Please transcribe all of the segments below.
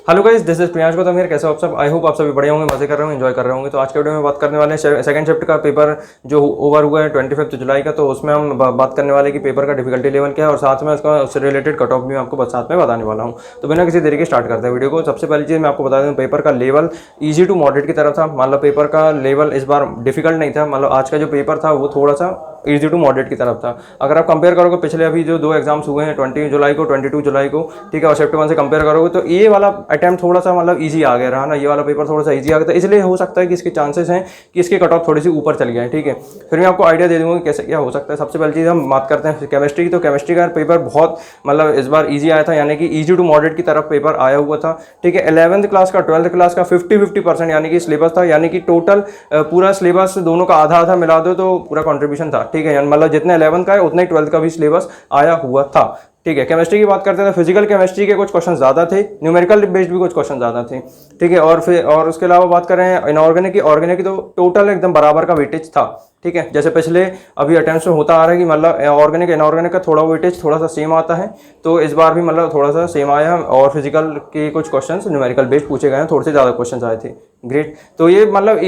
Hello guys, this is Priyansh Gautam here. कैसे हो आप सब? आई होप आप सभी बढ़िया होंगे, मजे कर रहे होंगे, एंजॉय कर रहे होंगे। तो आज के वीडियो में बात करने वाले हैं सेकंड शिफ्ट का पेपर जो ओवर हुआ है 25 जुलाई का। तो उसमें हम बात करने वाले कि पेपर का डिफिकल्टी लेवल क्या है और साथ में उससे रिलेटेड कट ऑफ भी मैं आपको साथ में बताने वाला हूँ। तो बिना किसी देरी के स्टार्ट करते हैं वीडियो को। सबसे पहली चीज़ मैं आपको बता दूँ, पेपर का लेवल ईजी टू मॉडरेट की तरफ था। मान लो पेपर का लेवल इस बार डिफिकल्ट नहीं था। मान लो आज का जो पेपर था वो थोड़ा सा ईजी टू मॉडरेट की तरफ था। अगर आप कंपेयर करोगे पिछले अभी जो दो एग्जाम्स हुए हैं 20 जुलाई को 22 जुलाई को, ठीक है, और शिफ्ट 1 से कंपेयर करोगे तो ये वाला अटेम्प्ट थोड़ा सा मतलब ईजी आ गया रहा ना। ये वाला पेपर थोड़ा सा ईजी आ गया था, इसलिए हो सकता है कि इसके चांसेस हैं कि इसकी कट ऑफ थोड़ी सी ऊपर चली जाए। ठीक है, फिर मैं आपको आइडिया दे दूंगा कि कैसे क्या हो सकता है। सबसे पहली चीज़ हम बात करते हैं केमिस्ट्री की। तो केमिस्ट्री का पेपर बहुत मतलब इस बार ईजी आया था, यानी कि ईजी टू मॉडरेट की तरफ पेपर आया हुआ था। ठीक है, 11th क्लास का 12th क्लास का 50-50% यानी कि सिलेबस था, यानी कि टोटल पूरा सिलेबस दोनों का आधा आधा मिला दो तो पूरा कॉन्ट्रीब्यूशन था। ठीक है, मतलब जितने 11th का है उतना ही 12th का भी सिलेबस आया हुआ था। ठीक है, केमिस्ट्री की बात करते हैं तो फिजिकल केमिस्ट्री के कुछ क्वेश्चन ज़्यादा थे, न्यूमेरिकल बेस्ड भी कुछ क्वेश्चन ज़्यादा थे। ठीक है, और उसके अलावा बात करें इनऑर्गेनिक की तो टोटल एकदम बराबर का वेटेज था। ठीक है, जैसे पिछले अभी अटेम्प्ट्स में होता आ रहा है कि मतलब ऑर्गेनिक इनऑर्गेनिक का थोड़ा वेटेज थोड़ा सा सेम आता है, तो इस बार भी मतलब थोड़ा सा सेम आया है। और फिजिकल के कुछ क्वेश्चंस न्यूमेरिकल बेस्ड पूछे गए हैं, थोड़े से ज़्यादा क्वेश्चंस आए थे। ग्रेट, तो ये मतलब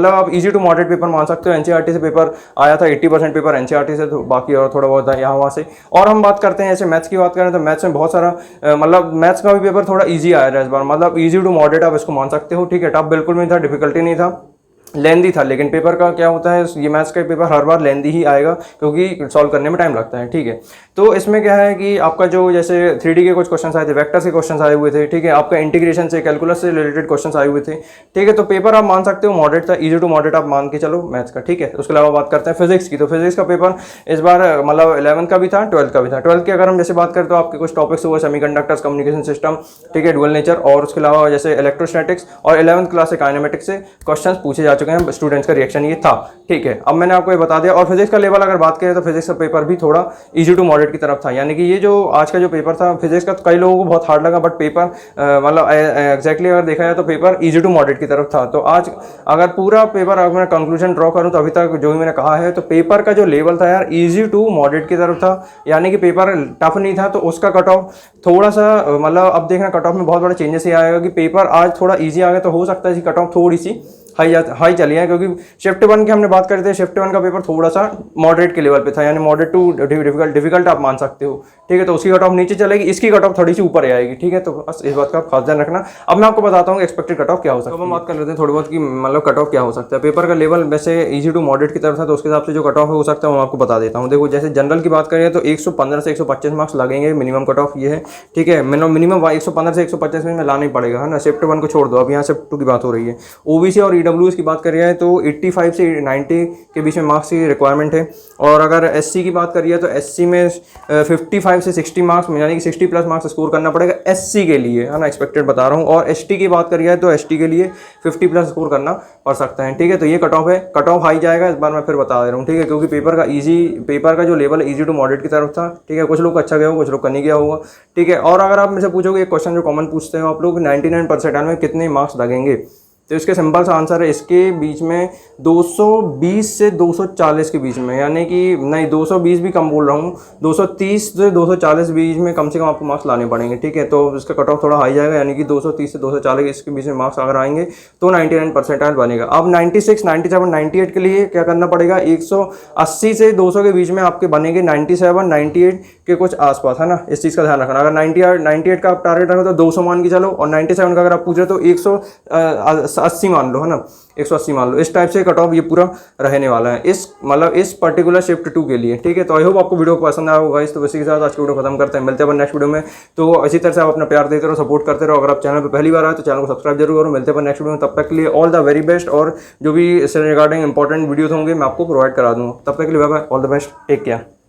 आप इजी टू मॉडरेट पेपर मान सकते हो। एनसीईआरटी से पेपर आया था, 80% पेपर एनसीईआरटी से, तो बाकी और थोड़ा बहुत यहाँ वहाँ से। और हम बात करते हैं, जैसे मैथ्स की बात करें तो मैथ्स में बहुत सारा मतलब मैथ्स का भी पेपर थोड़ा ईजी आया है इस बार, मतलब ईजी टू मॉडरेट आप इसको मान सकते हो। ठीक है, टफ बिल्कुल नहीं था, डिफिकल्टी नहीं था, लेंदी था। लेकिन पेपर का क्या होता है, ये मैथ्स का पेपर हर बार लेंदी ही आएगा क्योंकि सॉल्व करने में टाइम लगता है। ठीक है, तो इसमें क्या है कि आपका जो जैसे 3D के कुछ क्वेश्चन आए थे, वेक्टर्स के क्वेश्चन आए हुए थे। ठीक है, आपका इंटीग्रेशन से कैलकुलस से रिलेटेड क्वेश्चन आए हुए थे। ठीक है, तो पेपर आप मान सकते हो मॉडरेट था, ईजी टू मॉडरेट आप मान के चलो मैथ्स का। ठीक है, उसके अलावा बात करते हैं फिजिक्स की। तो फिजिक्स का पेपर इस बार मतलब 11th का भी था, 12th का भी था। 12th की अगर हम जैसे बात करें तो आपके कुछ टॉपिक्स हुए सेमीकंडक्टर्स, कम्युनिकेशन सिस्टम, ठीक है, डुअल नेचर, और उसके अलावा जैसे इलेक्ट्रोस्टैटिक्स और 11th क्लास से काइनेमेटिक्स से क्वेश्चन पूछे जा चुके हैं। स्टूडेंट्स का रिएक्शन ये था। ठीक है, अब मैंने आपको ये बता दिया। और फिजिक्स का लेवल अगर बात करें तो फिजिक्स का पेपर भी थोड़ा इजी टू मॉडरेट की तरफ था, यानी कि ये जो आज का जो पेपर था फिजिक्स का, तो कई लोगों को बहुत हार्ड लगा, बट पेपर मतलब एग्जैक्टली अगर देखा जाए तो पेपर इजी टू मॉडरेट की तरफ था। तो आज अगर पूरा पेपर अगर मैं कंक्लूजन ड्रॉ करूं तो अभी तक जो भी मैंने कहा है, तो पेपर का जो लेवल था यार इजी टू मॉडरेट की तरफ था, यानी कि पेपर टफ नहीं था। तो उसका कट ऑफ थोड़ा सा मतलब अब देखना कट ऑफ में बहुत बड़ा चेंजेस ही आएगा कि पेपर आज थोड़ा ईजी आ गया, तो हो सकता है कि कट ऑफ थोड़ी सी हाई चली है, क्योंकि शिफ्ट 1 की हमने बात करी थी। शिफ्ट 1 का पेपर थोड़ा सा मॉडरेट के लेवल पे था, यानी मॉडरेट टू डिफिकल्ट आप मान सकते हो। ठीक है, तो उसकी कट ऑफ नीचे चलेगी, इसकी कट ऑफ थोड़ी सी ऊपर आएगी। ठीक है, तो बस इस बात का खास ध्यान रखना। अब मैं आपको बताता हूँ एक्सपेक्टेड कट ऑफ क्या हो सकता है। तो हम बात कर लेते हैं थोड़ी बहुत कि मतलब कट ऑफ क्या हो सकता है। पेपर का लेवल वैसे ईजी टू मॉडरेट की तरफ था, तो उसके हिसाब से जो कट ऑफ हो सकता है मैं आपको बता देता हूँ। देखो, जैसे जनरल की बात करें तो 115 से 125 मार्क्स लगेंगे, मिनिमम कट ऑफ ये है। ठीक है, मिनिमम 115 से 125 में लाना ही पड़ेगा, है ना। शिफ्ट 1 को छोड़ दो, अब यहाँ शिफ्ट 2 की बात हो रही है। ओबीसी और ईडब्ल्यूएस की बात करें तो 85 से 90 के बीच में मार्क्स की रिक्वायरमेंट है। और अगर एससी की बात करिए तो एससी में 55 से 60 मार्क्स, यानी कि 60 प्लस मार्क्स स्कोर करना पड़ेगा एससी के लिए, है ना, एक्सपेक्टेड बता रहा हूँ। और एसटी की बात करिए तो एसटी के लिए 50 प्लस स्कोर करना पड़ सकता है। ठीक है, तो ये कट ऑफ है। कट ऑफ हाई जाएगा इस बार, मैं फिर बता दे रहा हूँ। ठीक है, क्योंकि पेपर का जो लेवल ईजी टू मॉडरेट की तरफ था। ठीक है, कुछ लोग अच्छा गया होगा, कुछ लोग का नहीं गया होगा। ठीक है, और अगर आप मुझसे पूछोगे एक क्वेश्चन जो कॉमन पूछते हो आप लोग, 99% में कितने मार्क्स लगेंगे, तो इसके सिंपल सा आंसर है, इसके बीच में 220 से 240 के बीच में, यानी कि नहीं 220 भी कम बोल रहा हूँ, 230 से 240 बीच में कम से कम आपको मार्क्स लाने पड़ेंगे। ठीक है, तो इसका कट ऑफ थोड़ा हाई जाएगा, यानी कि 230 से 240 इसके बीच में मार्क्स अगर आएंगे तो 99% बनेगा। अब 96, 97, 98 के लिए क्या करना पड़ेगा, 180 से 200 के बीच में आपके बनेंगे 97, 98 के कुछ आसपास, है ना। इस चीज़ का ध्यान रखना। अगर 98 का आप टारगेट रखो तो 200 मान के चलो, और 97 का अगर आप पूछ रहे हो तो 180 मान लो, है ना, 180 मान लो। इस टाइप से कट ऑफ ये पूरा रहने वाला है इस पर्टिकुलर शिफ्ट 2 के लिए। ठीक है, तो आई होप आपको वीडियो पसंद आया होगा। तो इसी के साथ आज की वीडियो खत्म करते हैं, मिलते हैं नेक्स्ट वीडियो में। तो इसी तरह से आप अपना प्यार देते रहो, सपोर्ट करते रहो। अगर आप चैनल पर पहली बार आए तो चैनल को सब्सक्राइब जरूर करो। मिलते हैं नेक्स्ट वीडियो में, तब तक के लिए ऑल द वेरी बेस्ट। और जो भी इससे रिगार्डिंग इंपॉर्टेंट वीडियोस होंगे मैं आपको प्रोवाइड करा दूँगा। तब तक के लिए bye bye, all the best, take care.